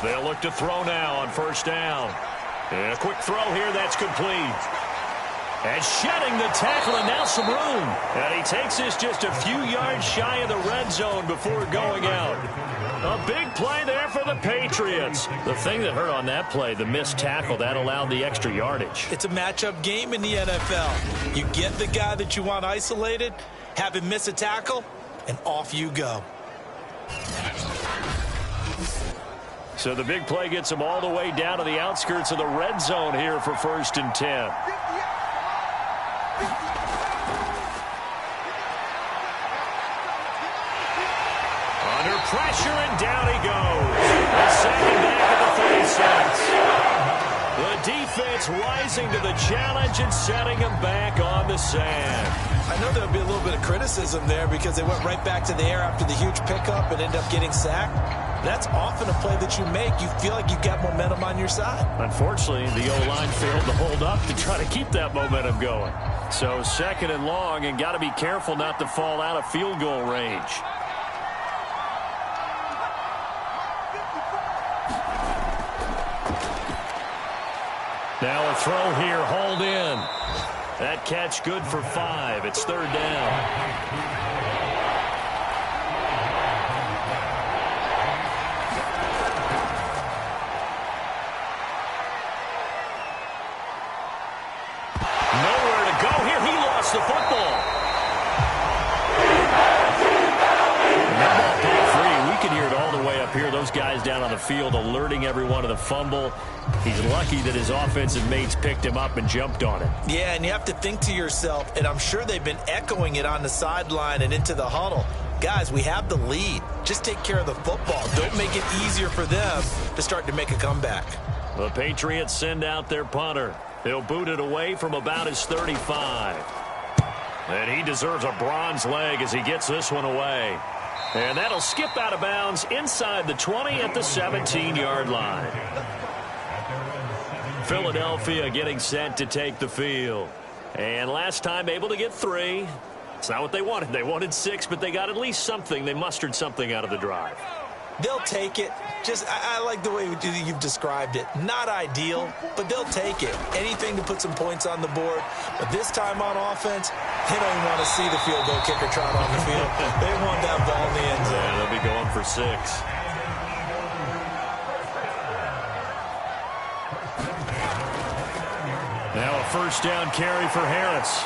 They'll look to throw now on first down. And a quick throw here, that's complete. And shedding the tackle, and now some room. And he takes this just a few yards shy of the red zone before going out. A big play there for the Patriots. The thing that hurt on that play, the missed tackle, that allowed the extra yardage. It's a matchup game in the NFL. You get the guy that you want isolated, have him miss a tackle, and off you go. So the big play gets him all the way down to the outskirts of the red zone here for 1st and 10. Under pressure, and down he goes. The second back at the 36. The defense rising to the challenge and setting him back on the sand. I know there'll be a little bit of criticism there because they went right back to the air after the huge pickup and ended up getting sacked. That's often a play that you make. You feel like you've got momentum on your side. Unfortunately, the O-line failed to hold up to try to keep that momentum going. So 2nd and long, and got to be careful not to fall out of field goal range. Now a throw here, hauled in. That catch good for 5. It's 3rd down. The football. And that ball popped free. We can hear it all the way up here. Those guys down on the field alerting everyone of the fumble. He's lucky that his offensive mates picked him up and jumped on it. Yeah, and you have to think to yourself, and I'm sure they've been echoing it on the sideline and into the huddle. Guys, we have the lead. Just take care of the football. Don't make it easier for them to start to make a comeback. The Patriots send out their punter. They'll boot it away from about his 35. And he deserves a bronze leg as he gets this one away. And that'll skip out of bounds inside the 20 at the 17-yard line. Philadelphia getting set to take the field. And last time able to get 3. It's not what they wanted. They wanted 6, but they got at least something. They mustered something out of the drive. They'll take it. I like the way you've described it. Not ideal, but they'll take it. Anything to put some points on the board. But this time on offense, they don't even want to see the field goal kicker trot on the field. They want that ball in the end zone. Yeah, they'll be going for 6. Now a first down carry for Harris.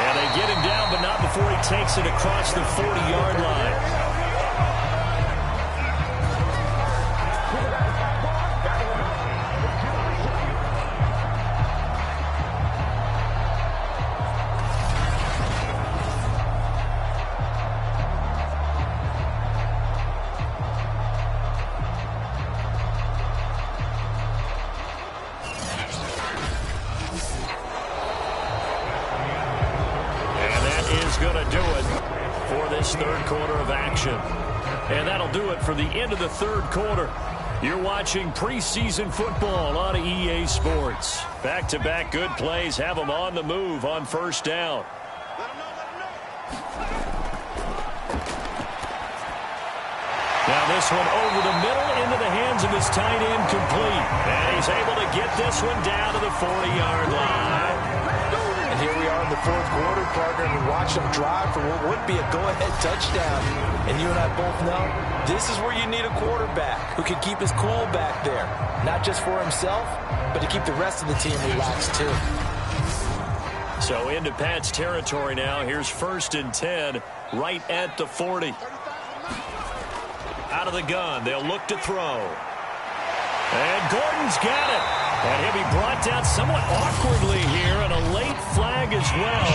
And they get him down, but not before he takes it across the 40-yard line. going to do it for this third quarter of action. And that'll do it for the end of the third quarter. You're watching preseason football on EA Sports. Back-to-back good plays have them on the move on first down. Now this one over the middle into the hands of his tight end, complete. And he's able to get this one down to the 40-yard line. And here we are in the fourth quarter, partner, and we watch them drive for what would be a go-ahead touchdown. And you and I both know this is where you need a quarterback who can keep his cool back there. Not just for himself, but to keep the rest of the team relaxed too. So into Pat's territory now. Here's 1st and 10 right at the 40. Out of the gun, they'll look to throw. And Gordon's got it. And he'll be brought down somewhat awkwardly here, and a late flag as well.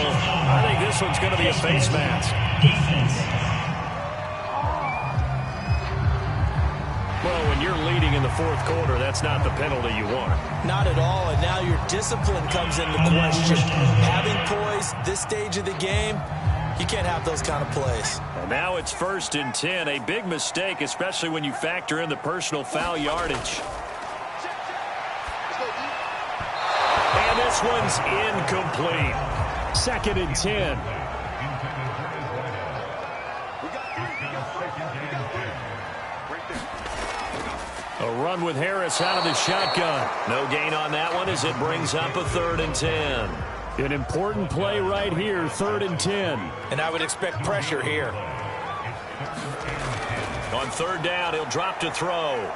I think this one's going to be a face mask. Well, when you're leading in the fourth quarter, that's not the penalty you want. Not at all, and now your discipline comes into question. Having poise this stage of the game, you can't have those kind of plays. And now it's 1st and 10. A big mistake, especially when you factor in the personal foul yardage. And this one's incomplete. 2nd and 10. A run with Harris out of the shotgun. No gain on that one as it brings up a 3rd and 10. An important play right here, 3rd and 10. And I would expect pressure here. On 3rd down, he'll drop to throw.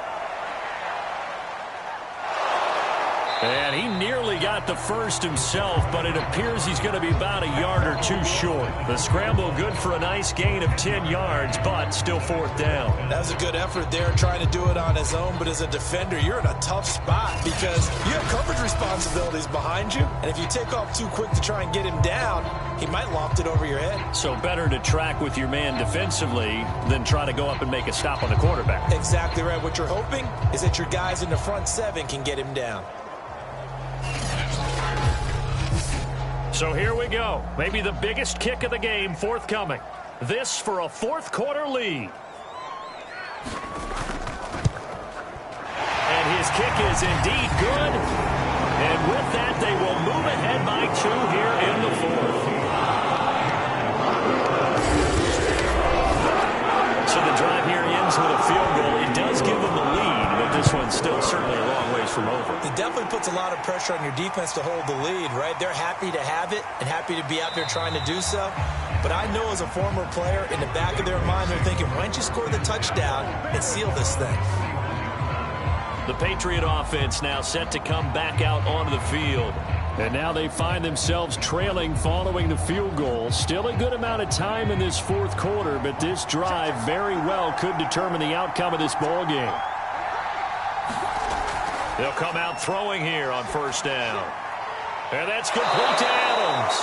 And he nearly got the first himself, but it appears he's going to be about a yard or two short. The scramble good for a nice gain of 10 yards, but still 4th down. That was a good effort there, trying to do it on his own, but as a defender, you're in a tough spot because you have coverage responsibilities behind you, and if you take off too quick to try and get him down, he might loft it over your head. So better to track with your man defensively than try to go up and make a stop on the quarterback. Exactly right. What you're hoping is that your guys in the front 7 can get him down. So here we go. Maybe the biggest kick of the game forthcoming. This for a fourth quarter lead. And his kick is indeed good. And with that, they will move ahead by 2 here in the fourth. So the drive here ends with a field goal. It does give them the lead, but this one's still certainly a long ways from over. It definitely puts a lot of pressure on your defense to hold the lead, right? They're happy to have it and happy to be out there trying to do so. But I know as a former player, in the back of their mind, they're thinking, why don't you score the touchdown and seal this thing? The Patriot offense now set to come back out onto the field. And now they find themselves trailing following the field goal. Still a good amount of time in this fourth quarter, but this drive very well could determine the outcome of this ball game. They'll come out throwing here on 1st down. And that's complete to Adams.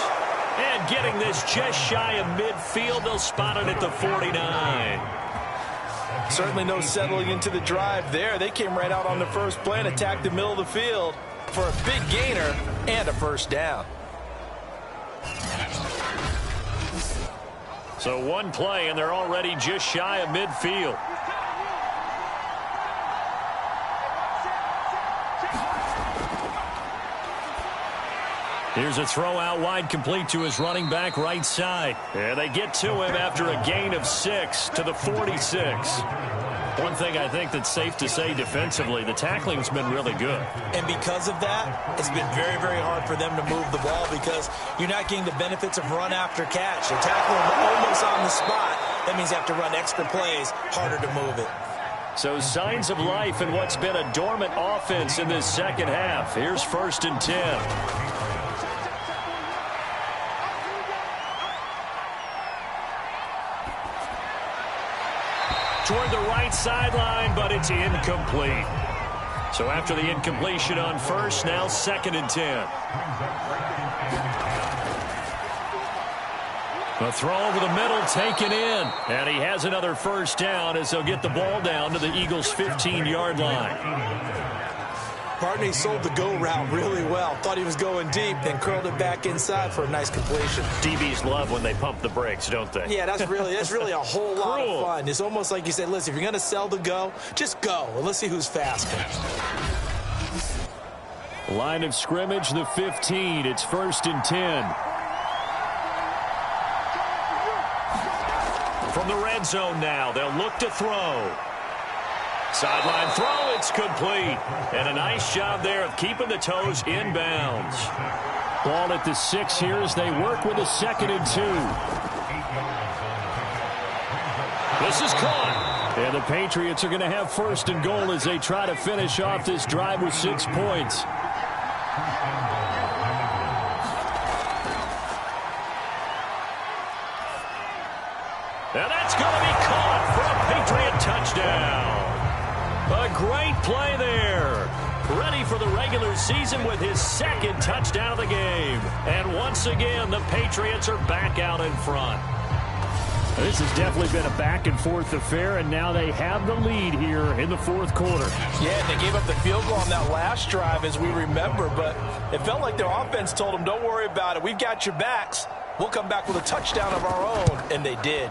And getting this just shy of midfield, they'll spot it at the 49. Certainly no settling into the drive there. They came right out on the first play and attacked the middle of the field for a big gainer and a 1st down. So one play, and they're already just shy of midfield. Here's a throw out wide, complete to his running back right side. And they get to him after a gain of 6 to the 46. One thing I think that's safe to say defensively, the tackling's been really good. And because of that, it's been very, very hard for them to move the ball because you're not getting the benefits of run after catch. They're tackling almost on the spot. That means you have to run extra plays, harder to move it. So signs of life in what's been a dormant offense in this second half. Here's 1st and 10. Toward the right sideline, but it's incomplete. So after the incompletion on 1st, now 2nd and 10. A throw over the middle, taken in. And he has another 1st down as they'll get the ball down to the Eagles' 15-yard line. Partner, he sold the go route really well. Thought he was going deep, then curled it back inside for a nice completion. DBs love when they pump the brakes, don't they? Yeah, that's really a whole lot of fun. It's almost like you say, listen, if you're going to sell the go, just go. And let's see who's faster. Line of scrimmage, the 15. It's 1st and 10. From the red zone now, they'll look to throw. Sideline throw, it's complete. And a nice job there of keeping the toes inbounds. Ball at the 6 here as they work with a 2nd and 2. This is caught. And the Patriots are going to have 1st and goal as they try to finish off this drive with 6 points. And that's going to be caught for a Patriot touchdown. A great play there. Ready for the regular season with his 2nd touchdown of the game. And once again, the Patriots are back out in front. This has definitely been a back-and-forth affair, and now they have the lead here in the 4th quarter. Yeah, and they gave up the field goal on that last drive, as we remember, but it felt like their offense told them, don't worry about it. We've got your backs. We'll come back with a touchdown of our own, and they did.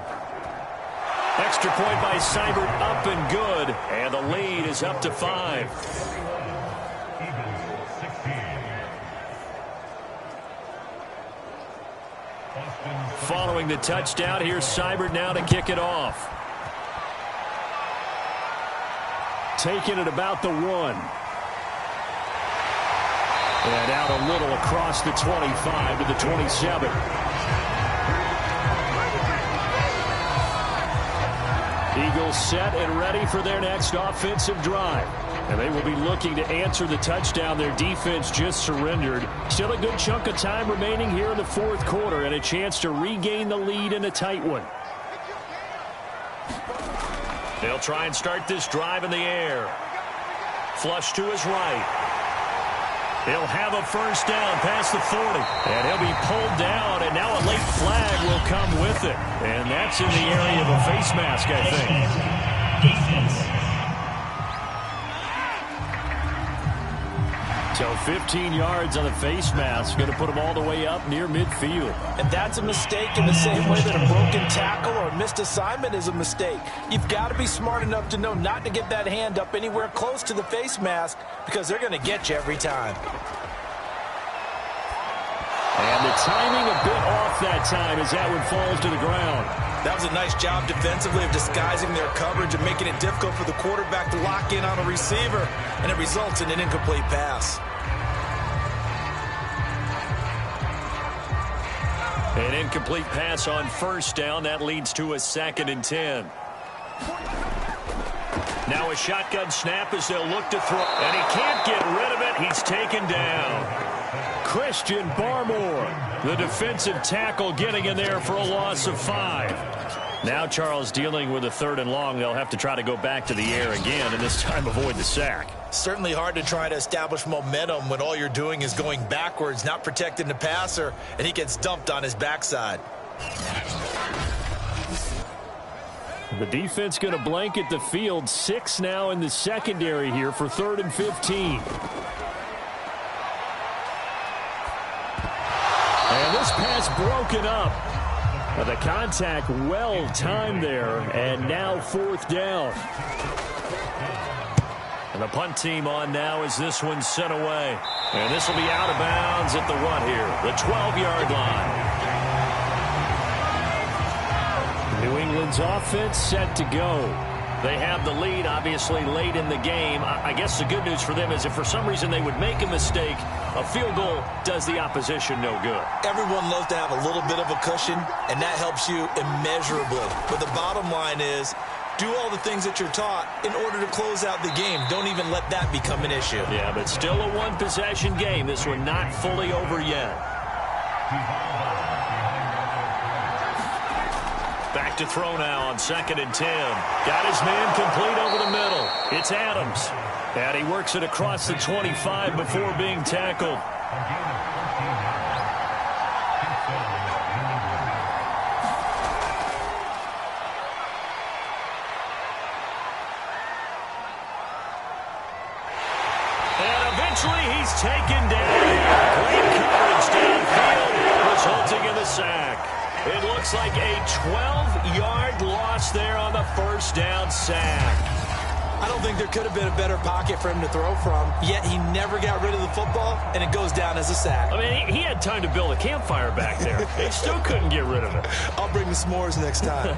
Extra point by Seibert, up and good, and the lead is up to 5. Following the touchdown, here's Seibert now to kick it off. Taking it about the 1. And out a little across the 25 to the 27. Eagles set and ready for their next offensive drive. And they will be looking to answer the touchdown their defense just surrendered. Still a good chunk of time remaining here in the 4th quarter and a chance to regain the lead in a tight one. They'll try and start this drive in the air. Flush to his right. He'll have a 1st down past the 40. And he'll be pulled down, and now a late flag will come with it. And that's in the area of a face mask, I think. So 15 yards on the face mask, going to put them all the way up near midfield. And that's a mistake in the same way that a broken tackle or a missed assignment is a mistake. You've got to be smart enough to know not to get that hand up anywhere close to the face mask because they're going to get you every time. And the timing a bit off that time as that one falls to the ground. That was a nice job defensively of disguising their coverage and making it difficult for the quarterback to lock in on a receiver, and it results in an incomplete pass. An incomplete pass on 1st down. That leads to a 2nd and 10. Now a shotgun snap as they'll look to throw. And he can't get rid of it. He's taken down. Christian Barmore, the defensive tackle, getting in there for a loss of 5. Now Charles dealing with a 3rd and long. They'll have to try to go back to the air again and this time avoid the sack. Certainly hard to try to establish momentum when all you're doing is going backwards, not protecting the passer, and he gets dumped on his backside. The defense going to blanket the field. 6 now in the secondary here for 3rd and 15. And this pass broken up. The contact well timed there, and now 4th down. And the punt team on now as this one's sent away. And this will be out of bounds at the what here? The 12-yard line. New England's offense set to go. They have the lead, obviously, late in the game. I guess the good news for them is if for some reason they would make a mistake, a field goal does the opposition no good. Everyone loves to have a little bit of a cushion, and that helps you immeasurably. But the bottom line is, do all the things that you're taught in order to close out the game. Don't even let that become an issue. Yeah, but still a one-possession game. This one not fully over yet. Back to throw now on 2nd and 10. Got his man complete over the middle. It's Adams. And he works it across the 25 before being tackled. And a looks like a 12-yard loss there on the first down sack. I don't think there could have been a better pocket for him to throw from, yet he never got rid of the football, and it goes down as a sack. I mean, he had time to build a campfire back there. He still couldn't get rid of it. I'll bring the s'mores next time.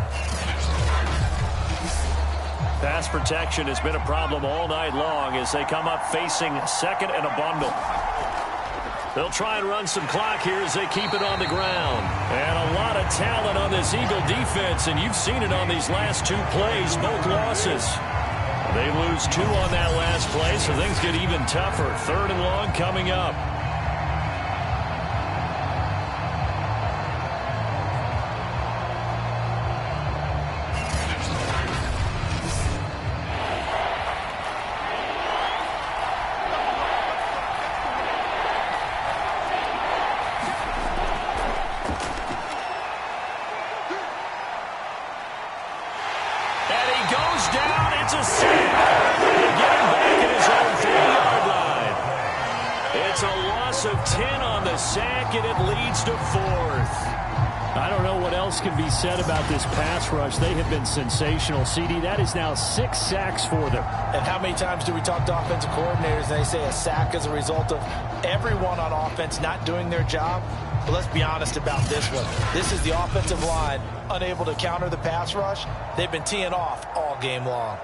Pass protection has been a problem all night long as they come up facing second and a bundle. They'll try and run some clock here as they keep it on the ground. And a lot of talent on this Eagle defense, and you've seen it on these last two plays, both losses. They lose 2 on that last play, so things get even tougher. 3rd and long coming up. Can be said about this pass rush. They have been sensational. CD, that is now 6 sacks for them. And how many times do we talk to offensive coordinators and they say a sack is a result of everyone on offense not doing their job? But let's be honest about this one. This is the offensive line unable to counter the pass rush. They've been teeing off all game long.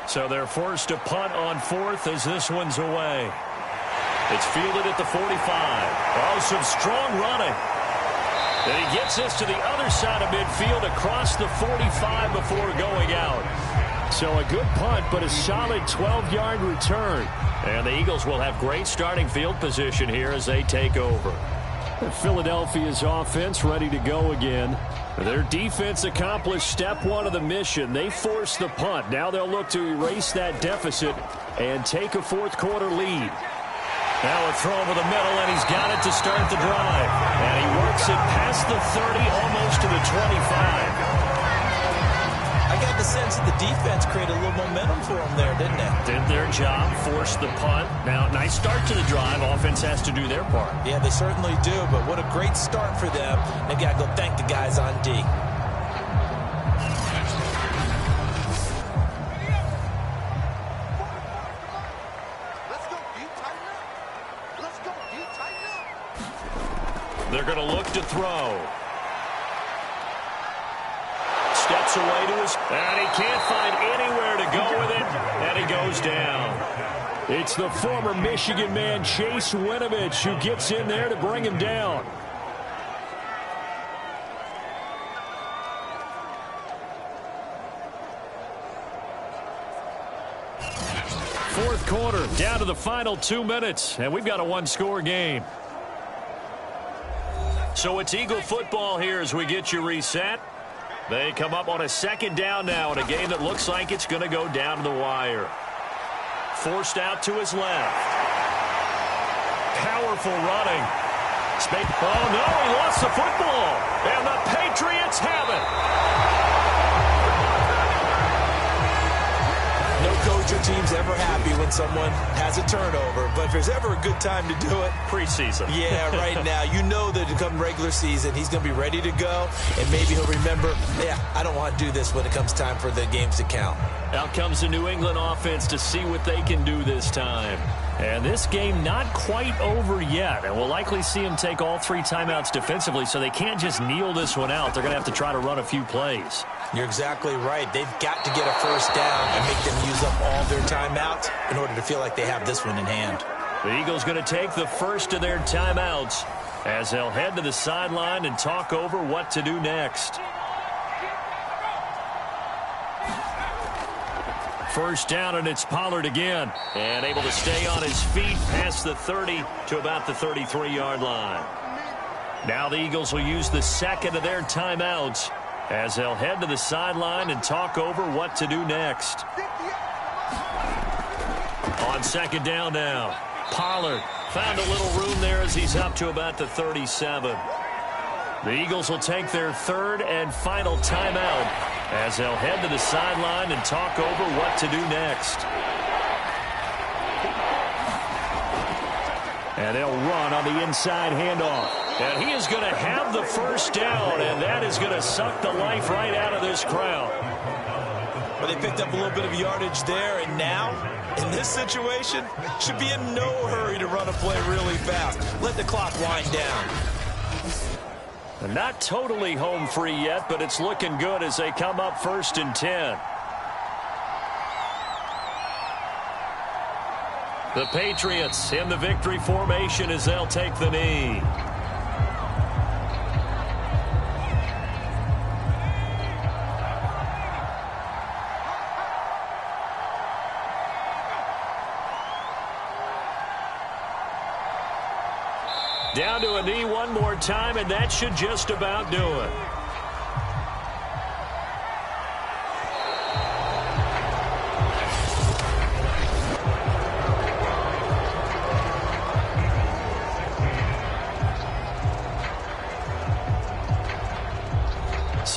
So they're forced to punt on 4th as this one's away. It's fielded at the 45. Oh, some strong running. And he gets this to the other side of midfield across the 45 before going out. So a good punt, but a solid 12-yard return. And the Eagles will have great starting field position here as they take over. Philadelphia's offense ready to go again. Their defense accomplished step 1 of the mission. They forced the punt. Now they'll look to erase that deficit and take a 4th quarter lead. Now a throw over the middle, and he's got it to start the drive. And he works it past the 30, almost to the 25. I got the sense that the defense created a little momentum for them there, didn't it? Did their job, forced the punt. Now, nice start to the drive. Offense has to do their part. Yeah, they certainly do, but what a great start for them. They got to go thank the guys on D. They're going to look to throw. Steps away to his... And he can't find anywhere to go with it. And he goes down. It's the former Michigan man, Chase Winovich, who gets in there to bring him down. Fourth quarter, down to the final 2 minutes, and we've got a one-score game. So it's Eagle football here as we get you reset. They come up on a 2nd down now in a game that looks like it's going to go down to the wire. Forced out to his left. Powerful running. Oh, no, he lost the football. And the Patriots have it. No coach or team's ever happy when someone has a turnover, but if there's ever a good time to do it, preseason. Yeah, right now. You know that come regular season, he's going to be ready to go, and maybe he'll remember, yeah, I don't want to do this when it comes time for the games to count. Out comes the New England offense to see what they can do this time. And this game not quite over yet. And we'll likely see them take all 3 timeouts defensively, so they can't just kneel this one out. They're going to have to try to run a few plays. You're exactly right. They've got to get a first down and make them use up all their timeouts in order to feel like they have this one in hand. The Eagles going to take the first of their timeouts as they'll head to the sideline and talk over what to do next. First down, and it's Pollard again. And able to stay on his feet past the 30 to about the 33-yard line. Now the Eagles will use the second of their timeouts as they'll head to the sideline and talk over what to do next. On 2nd down now, Pollard found a little room there as he's up to about the 37. The Eagles will take their 3rd and final timeout as they'll head to the sideline and talk over what to do next. And they'll run on the inside handoff. And he is going to have the first down, and that is going to suck the life right out of this crowd. Well, they picked up a little bit of yardage there, and now, in this situation, should be in no hurry to run a play really fast. Let the clock wind down. Not totally home free yet, but it's looking good as they come up 1st and 10. The Patriots in the victory formation as they'll take the knee. Down to a knee one more time, and that should just about do it.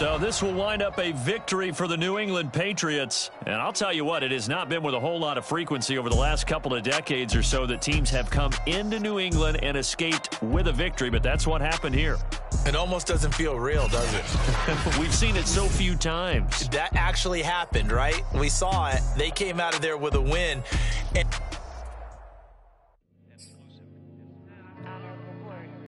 So this will wind up a victory for the New England Patriots. And I'll tell you what, it has not been with a whole lot of frequency over the last couple of decades or so that teams have come into New England and escaped with a victory. But that's what happened here. It almost doesn't feel real, does it? We've seen it so few times. That actually happened, right? We saw it. They came out of there with a win. And